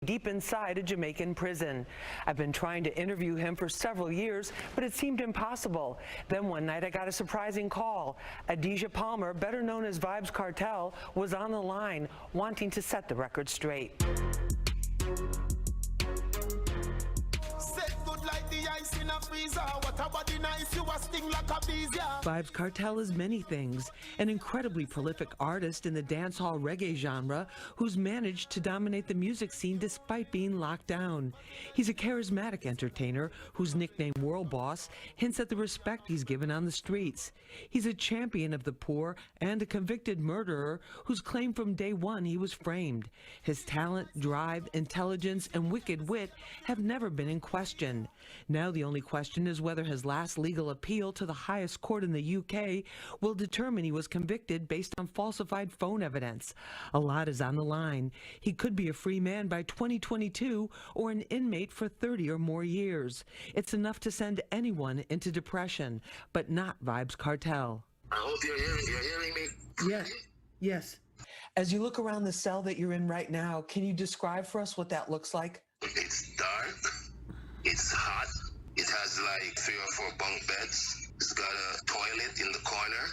deep inside a Jamaican prison. I've been trying to interview him for several years, but it seemed impossible. Then one night I got a surprising call. Adidja Palmer, better known as Vybz Kartel, was on the line, wanting to set the record straight. Vybz Kartel is many things, an incredibly prolific artist in the dancehall reggae genre who's managed to dominate the music scene despite being locked down. He's a charismatic entertainer whose nickname World Boss hints at the respect he's given on the streets. He's a champion of the poor and a convicted murderer whose claim from day one he was framed. His talent, drive, intelligence, and wicked wit have never been in question. Now the only question is whether his last legal appeal to the highest court in the UK will determine he was convicted based on falsified phone evidence. A lot is on the line. He could be a free man by 2022 or an inmate for 30 or more years. It's enough to send anyone into depression, but not Vybz Kartel. I hope you're hearing me. Yes, yes. As you look around the cell that you're in right now, can you describe for us what that looks like? It's dark. It's hot. It has like 3 or 4 bunk beds. It's got a toilet in the corner,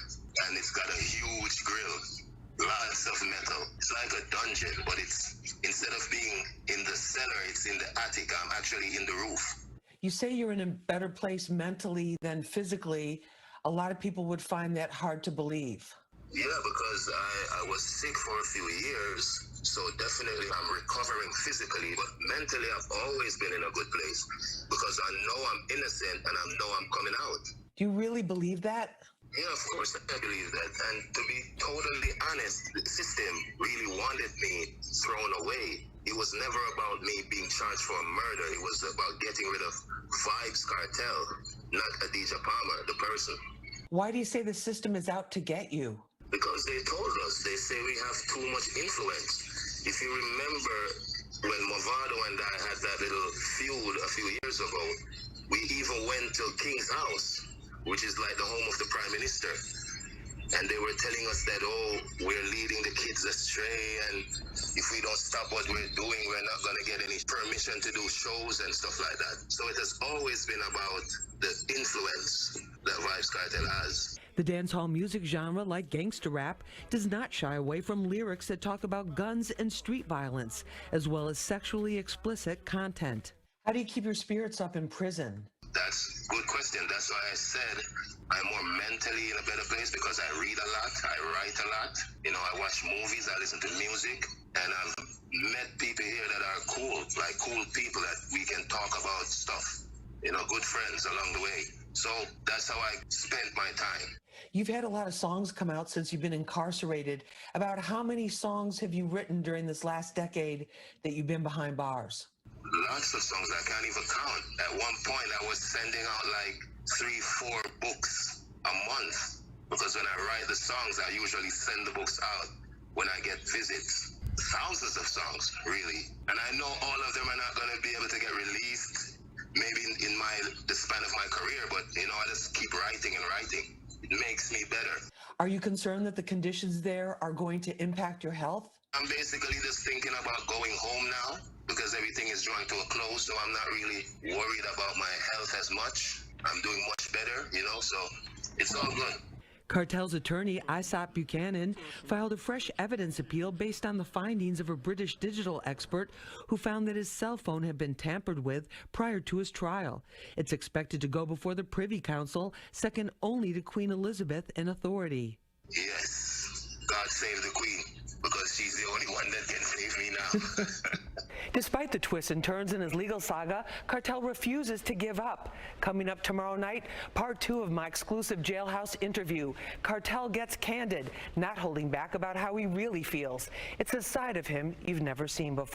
and it's got a huge grill. Lots of metal. It's like a dungeon, but it's, instead of being in the cellar, it's in the attic. I'm actually in the roof. You say you're in a better place mentally than physically. A lot of people would find that hard to believe. Yeah, because I was sick for a few years. So definitely I'm recovering physically, but mentally I've always been in a good place because I know I'm innocent and I know I'm coming out. Do you really believe that? Yeah, of course I believe that. And to be totally honest, the system really wanted me thrown away. It was never about me being charged for a murder. It was about getting rid of Vybz Kartel, not Adidja Palmer, the person. Why do you say the system is out to get you? Because they told us, they say we have too much influence. If you remember when Movado and I had that little feud a few years ago, we even went to King's house, which is like the home of the Prime Minister. And they were telling us that, oh, we're leading the kids astray, and if we don't stop what we're doing, we're not going to get any permission to do shows and stuff like that. So it has always been about the influence that Vybz Kartel has. The dancehall music genre, like gangster rap, does not shy away from lyrics that talk about guns and street violence, as well as sexually explicit content. How do you keep your spirits up in prison? That's a good question. That's why I said I'm more mentally in a better place, because I read a lot, I write a lot. You know, I watch movies, I listen to music, and I've met people here that are cool, like cool people that we can talk about stuff. You know, good friends along the way. So that's how I spent my time. You've had a lot of songs come out since you've been incarcerated. About how many songs have you written during this last decade that you've been behind bars? Lots of songs. I can't even count. At one point, I was sending out like 3-4 books a month, because when I write the songs, I usually send the books out when I get visits. Thousands of songs, really. And I know all of them are not going to be able to get released maybe in the span of my career, but you know, I just keep writing and writing. It makes me better. Are you concerned that the conditions there are going to impact your health? I'm basically just thinking about going home now, because everything is drawing to a close, so I'm not really worried about my health as much. I'm doing much better, you know, so it's all good. Kartel's attorney, Isop Buchanan, filed a fresh evidence appeal based on the findings of a British digital expert who found that his cell phone had been tampered with prior to his trial. It's expected to go before the Privy Council, second only to Queen Elizabeth in authority. Yes, God save the Queen, because she's the only one that can save me now. Despite the twists and turns in his legal saga, Kartel refuses to give up. Coming up tomorrow night, part 2 of my exclusive jailhouse interview. Kartel gets candid, not holding back about how he really feels. It's a side of him you've never seen before.